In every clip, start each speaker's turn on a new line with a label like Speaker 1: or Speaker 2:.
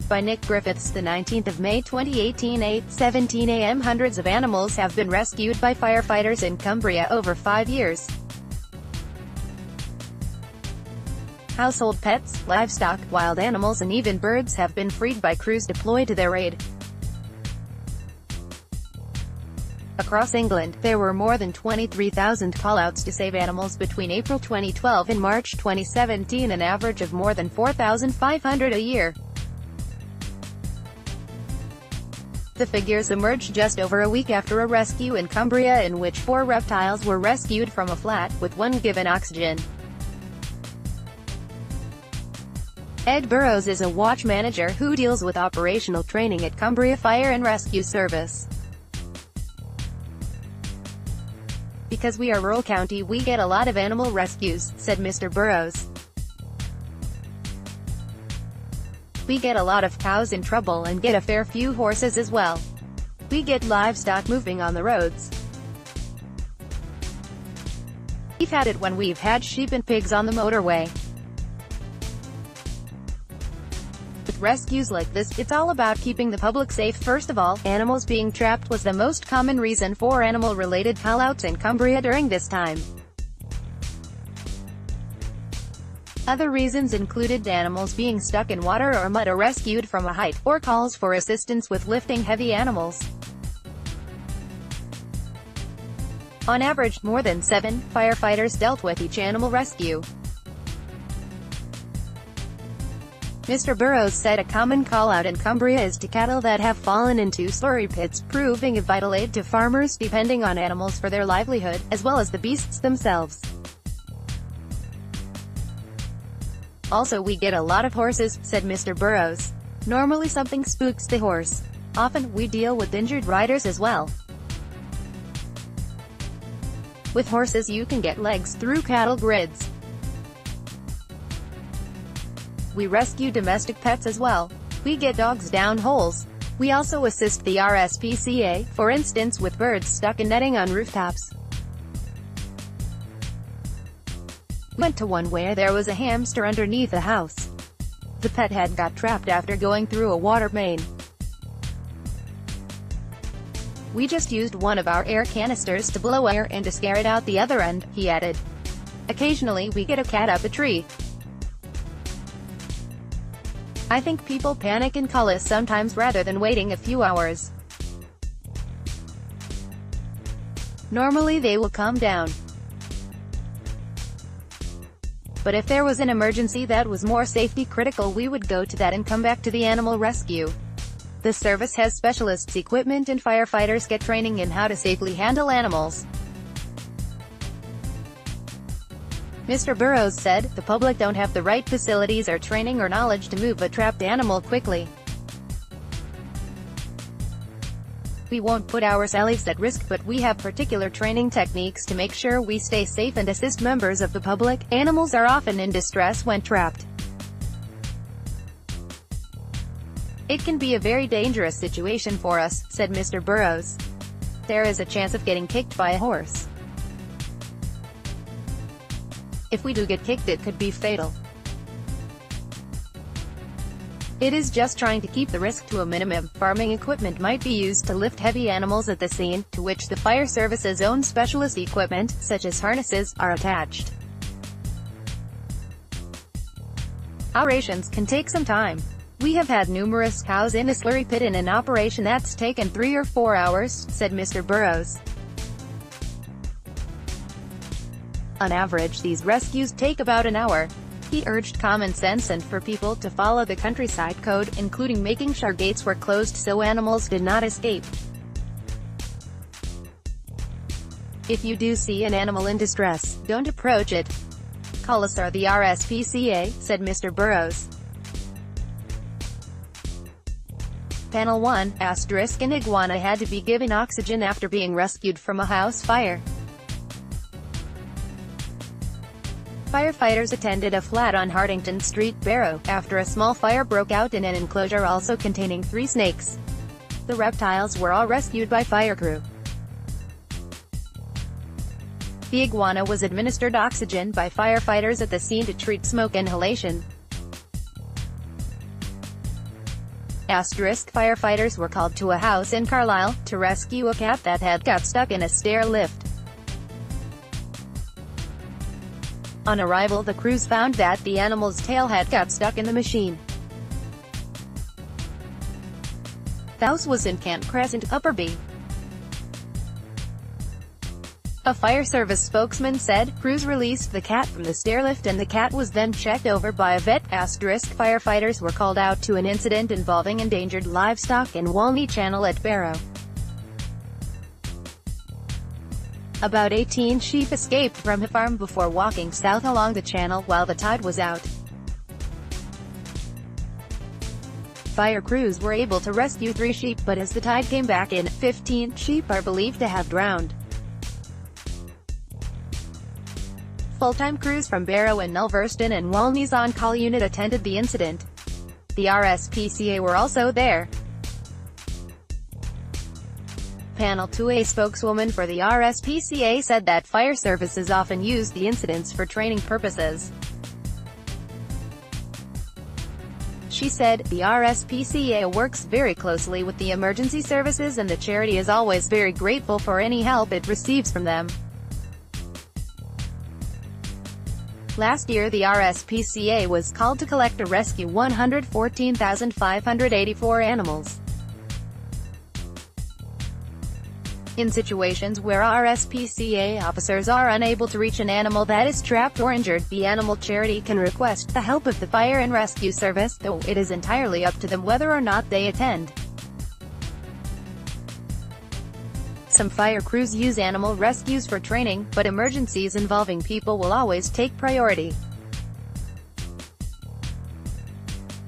Speaker 1: By Nick Griffiths, the 19th of May 2018, 8:17 a.m. Hundreds of animals have been rescued by firefighters in Cumbria over 5 years. Household pets, livestock, wild animals and even birds have been freed by crews deployed to their aid. Across England, there were more than 23,000 callouts to save animals between April 2012 and March 2017, an average of more than 4,500 a year. The figures emerged just over a week after a rescue in Cumbria in which 4 reptiles were rescued from a flat, with one given oxygen. Ed Burrows is a watch manager who deals with operational training at Cumbria Fire and Rescue Service. "Because we are rural county, we get a lot of animal rescues," said Mr. Burrows. "We get a lot of cows in trouble and get a fair few horses as well. We get livestock moving on the roads. We've had it when we've had sheep and pigs on the motorway." With rescues like this, it's all about keeping the public safe. First of all, animals being trapped was the most common reason for animal-related callouts in Cumbria during this time. Other reasons included animals being stuck in water or mud or rescued from a height, or calls for assistance with lifting heavy animals. On average, more than 7 firefighters dealt with each animal rescue. Mr. Burrows said a common call-out in Cumbria is to cattle that have fallen into slurry pits, proving a vital aid to farmers depending on animals for their livelihood, as well as the beasts themselves. "Also, we get a lot of horses," said Mr. Burrows. "Normally something spooks the horse. Often, we deal with injured riders as well. With horses you can get legs through cattle grids. We rescue domestic pets as well. We get dogs down holes. We also assist the RSPCA, for instance with birds stuck in netting on rooftops. We went to one where there was a hamster underneath a house. The pet had got trapped after going through a water main. We just used one of our air canisters to blow air in to scare it out the other end," he added. "Occasionally we get a cat up a tree. I think people panic and call us sometimes rather than waiting a few hours. Normally they will calm down. But if there was an emergency that was more safety critical, we would go to that and come back to the animal rescue. The service has specialists equipment and firefighters get training in how to safely handle animals." Mr. Burrows said, "The public don't have the right facilities or training or knowledge to move a trapped animal quickly. We won't put ourselves at risk, but we have particular training techniques to make sure we stay safe and assist members of the public. Animals are often in distress when trapped. It can be a very dangerous situation for us," said Mr. Burrows. "There is a chance of getting kicked by a horse. If we do get kicked, it could be fatal. It is just trying to keep the risk to a minimum. Farming equipment might be used to lift heavy animals at the scene, to which the fire service's own specialist equipment, such as harnesses, are attached. Operations can take some time. We have had numerous cows in a slurry pit in an operation that's taken 3 or 4 hours," said Mr. Burrows. "On average, these rescues take about an hour." He urged common sense and for people to follow the countryside code, including making sure gates were closed so animals did not escape. "If you do see an animal in distress, don't approach it. Call us or the RSPCA," said Mr. Burrows. Panel 1, *, an iguana had to be given oxygen after being rescued from a house fire. Firefighters attended a flat on Hartington Street, Barrow, after a small fire broke out in an enclosure also containing 3 snakes. The reptiles were all rescued by fire crew. The iguana was administered oxygen by firefighters at the scene to treat smoke inhalation. Firefighters were called to a house in Carlisle, to rescue a cat that had got stuck in a stair lift. On arrival, the crews found that the animal's tail had got stuck in the machine. The house was in Kent Crescent, Upperby. A fire service spokesman said, crews released the cat from the stairlift and the cat was then checked over by a vet. Firefighters were called out to an incident involving endangered livestock in Walney Channel at Barrow. About 18 sheep escaped from a farm before walking south along the channel while the tide was out. Fire crews were able to rescue 3 sheep, but as the tide came back in, 15 sheep are believed to have drowned. Full-time crews from Barrow and Ulverston and Walney's on-call unit attended the incident. The RSPCA were also there. Panel 2A spokeswoman for the RSPCA said that fire services often use the incidents for training purposes. She said, the RSPCA works very closely with the emergency services and the charity is always very grateful for any help it receives from them. Last year the RSPCA was called to collect or rescue 114,584 animals. In situations where RSPCA officers are unable to reach an animal that is trapped or injured, the animal charity can request the help of the fire and rescue service, though it is entirely up to them whether or not they attend. Some fire crews use animal rescues for training, but emergencies involving people will always take priority.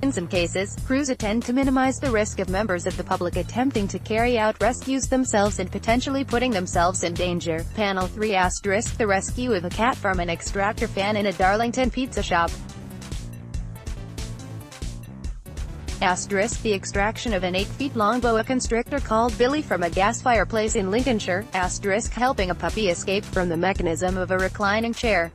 Speaker 1: In some cases, crews attend to minimize the risk of members of the public attempting to carry out rescues themselves and potentially putting themselves in danger. Panel 3 * the rescue of a cat from an extractor fan in a Darlington pizza shop. The extraction of an 8-foot-long boa constrictor called Billy from a gas fireplace in Lincolnshire, * helping a puppy escape from the mechanism of a reclining chair.